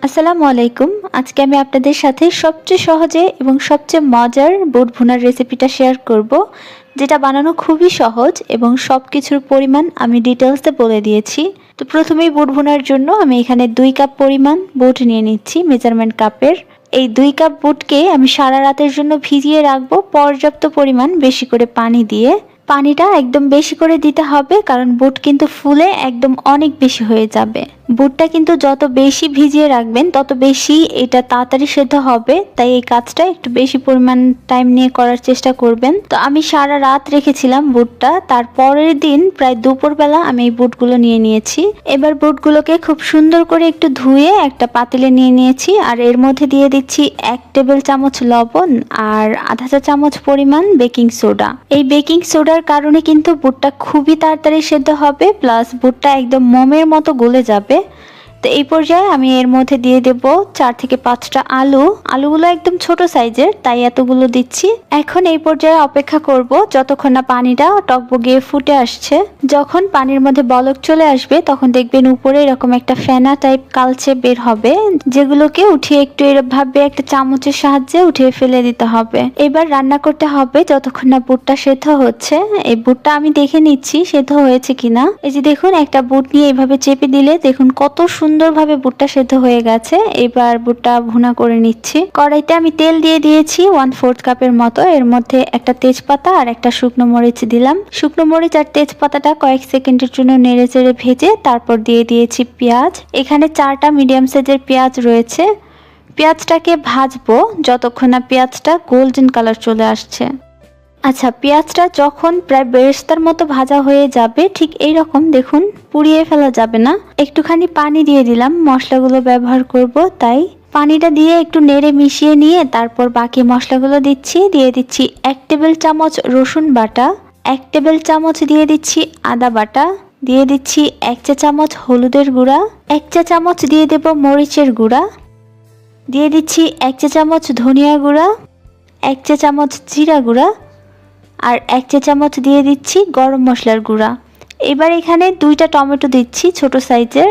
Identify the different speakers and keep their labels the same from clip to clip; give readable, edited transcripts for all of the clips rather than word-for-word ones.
Speaker 1: আসসালামু আলাইকুম। আজকে আমি আপনাদের সাথে সবচেয়ে সহজে এবং সবচেয়ে মজার বুট ভুনার রেসিপিটা শেয়ার করব, যেটা বানানো খুবই সহজ এবং সবকিছুর পরিমাণ আমি ডিটেইলসে বলে দিয়েছি। তো প্রথমেই বুট ভুনার জন্য আমি এখানে 2 কাপ পরিমাণ বুট নিয়ে নিচ্ছি মেজারমেন্ট কাপের। এই 2 কাপ বুটকে আমি সারা রাতের জন্য ভিজিয়ে রাখবো পর্যাপ্ত পরিমাণ বেশি করে পানি দিয়ে। পানিটা একদম বেশি করে দিতে হবে, কারণ বুট কিন্তু ফুলে একদম অনেক বেশি হয়ে যাবে। বুটটা কিন্তু যত বেশি ভিজিয়ে রাখবেন তত বেশি এটা তাড়াতাড়ি সেদ্ধ হবে, তাই এই কাজটা একটু বেশি পরিমাণ টাইম নিয়ে করার চেষ্টা করবেন। তো আমি সারা রাত রেখেছিলাম বুটটা, তারপরের দিন প্রায় দুপুরবেলা আমি এই বুটগুলো নিয়ে নিয়েছি। এবার বুটগুলোকে খুব সুন্দর করে একটু ধুয়ে একটা পাতিলে নিয়ে নিয়েছি, আর এর মধ্যে দিয়ে দিচ্ছি 1 টেবিল চামচ লবণ আর আধা চা চামচ পরিমাণ বেকিং সোডা। এই বেকিং সোডার কারণে কিন্তু বুটটা খুবই তাড়াতাড়ি সেদ্ধ হবে, প্লাস বুটটা একদম মোমের মতো গলে যাবে। তো এই পর্যায়ে আমি এর মধ্যে দিয়ে দেব 4 থেকে 5টা আলুগুলো একদম ছোট সাইজের, তাই এতগুলো দিচ্ছি। এখন এই পর্যায়ে অপেক্ষা করব যতক্ষণ না পানিটা টকবগিয়ে ফুটে আসছে। যখন পানির মধ্যে বলক চলে আসবে তখন দেখবেন উপরে এরকম একটা ফেনা টাইপ কালচে বের হবে, যেগুলোকে উঠিয়ে একটু এভাবে একটা চামচের সাহায্যে উঠিয়ে ফেলে দিতে হবে। এবার রান্না করতে হবে যতক্ষণ না বুটটা সেদ্ধ হচ্ছে। এই বুটটা আমি দেখে নিচ্ছি সেদ্ধ হয়েছে কিনা। এই যে দেখুন, একটা বুট নিয়ে এইভাবে চেপে দিলে দেখুন কত সুন্দরভাবে বুটটা সেদ্ধ হয়ে গেছে। এবার বুটটা ভুনা করে নিচ্ছি। কড়াইতে আমি তেল দিয়ে দিয়েছি 1/4 কাপের মতো। এর মধ্যে একটা তেজপাতা আর একটা শুকনো মরিচ দিলাম। শুকনো মরিচ আর তেজপাতাটা কয়েক সেকেন্ডের জন্য নেড়ে চেড়ে ভেজে তারপর দিয়ে দিয়েছি পেঁয়াজ। এখানে 4টা মিডিয়াম সাইজের পেঁয়াজ রয়েছে। পেঁয়াজটাকে ভাজবো যতক্ষণ না পেঁয়াজটা গোল্ডেন কালার চলে আসছে। আচ্ছা, পেঁয়াজটা যখন প্রায় বেরেস্তার মতো ভাজা হয়ে যাবে, ঠিক এই রকম দেখুন, পুড়িয়ে ফেলা যাবে না। একটুখানি পানি দিয়ে দিলাম, মশলাগুলো ব্যবহার করব তাই। পানিটা দিয়ে একটু নেড়ে মিশিয়ে নিয়ে তারপর বাকি মশলাগুলো দিয়ে দিচ্ছি 1 টেবিল চামচ রসুন বাটা, 1 টেবিল চামচ দিয়ে দিচ্ছি আদা বাটা, দিয়ে দিচ্ছি 1 চা চামচ হলুদের গুঁড়া, 1 চা চামচ দিয়ে দেব মরিচের গুঁড়া, দিয়ে দিচ্ছি 1 চা চামচ ধনিয়া গুঁড়া, 1 চা চামচ জিরা গুঁড়া, আর 1 চা চামচ দিয়ে দিচ্ছি গরম মশলার গুঁড়া। এবার এখানে 2টা টমেটো দিচ্ছি ছোট সাইজের,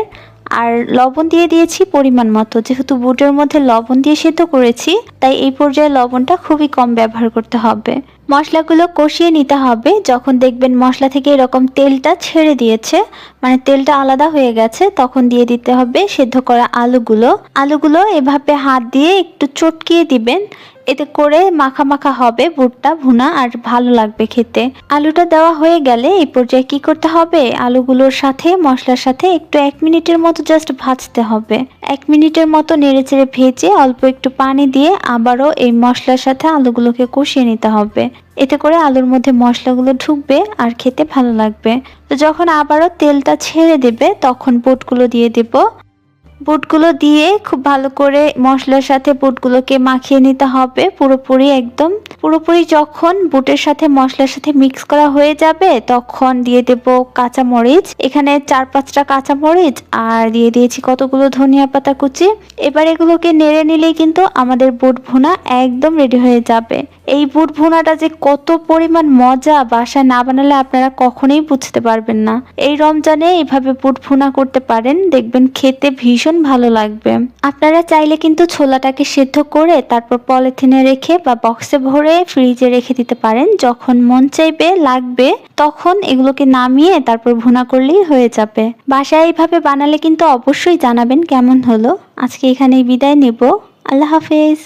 Speaker 1: আর লবণ দিয়ে দিয়েছি পরিমাণ মতো। যেহেতু বুটের মধ্যে লবণ দিয়ে সেদ্ধ করেছি, তাই এই পর্যায়ে লবণটা খুবই কম ব্যবহার করতে হবে। মশলাগুলো কষিয়ে নিতে হবে। যখন দেখবেন মশলা থেকে এরকম তেলটা ছেড়ে দিয়েছে, মানে তেলটা আলাদা হয়ে গেছে, তখন দিয়ে দিতে হবে সেদ্ধ করা আলুগুলো এভাবে হাত দিয়ে একটু চটকিয়ে দিবেন। এতে করে মাখা মাখা হবে বুটটা ভুনা, আর ভালো লাগবে খেতে। আলুটা দেওয়া হয়ে গেলে এই পর্যায়ে কি করতে হবে, আলুগুলোর সাথে মশলার সাথে একটু 1 মিনিটের মতো জাস্ট ভাজতে হবে। 1 মিনিটের মতো নেড়েচেড়ে ভেজে অল্প একটু পানি দিয়ে আবারও এই মশলার সাথে আলুগুলোকে কষিয়ে নিতে হবে। এতে করে আলুর মধ্যে মশলাগুলো ঢুকবে আর খেতে ভালো লাগবে। তো যখন আবারও তেলটা ছেড়ে দেবে তখন বুটগুলো দিয়ে দেব। বুটগুলো দিয়ে খুব ভালো করে মশলার সাথে বুটগুলোকে মাখিয়ে নিতে হবে পুরোপুরি। যখন বুটের সাথে মশলার সাথে মিক্স করা হয়ে যাবে তখন দিয়ে দেব কাঁচামরিচ। এখানে 4-5টা কাঁচামরিচ আর দিয়ে দিয়েছি কতগুলো ধনিয়া পাতা কুচি। এবার এগুলোকে নেড়ে নিলেই কিন্তু আমাদের বুট ভুনা একদম রেডি হয়ে যাবে। এই বুট ভুনাটা যে কত পরিমাণ মজা, বাসায় না বানালে আপনারা কখনোই বুঝতে পারবেন না। এই রমজানে এইভাবে বুট ভুনা করতে পারেন, দেখবেন খেতে ভীষণ ভালো লাগবে। আপনারা চাইলে কিন্তু ছোলাটাকে সেদ্ধ করে তারপর পলিথিনে রেখে বা বক্সে ভরে ফ্রিজে রেখে দিতে পারেন। যখন মন চাইবে লাগবে তখন এগুলোকে নামিয়ে তারপর ভুনা করলেই হয়ে যাবে। বাসায় এইভাবে বানালে কিন্তু অবশ্যই জানাবেন কেমন হলো। আজকে এখানেই বিদায় নেব। আল্লাহ হাফেজ।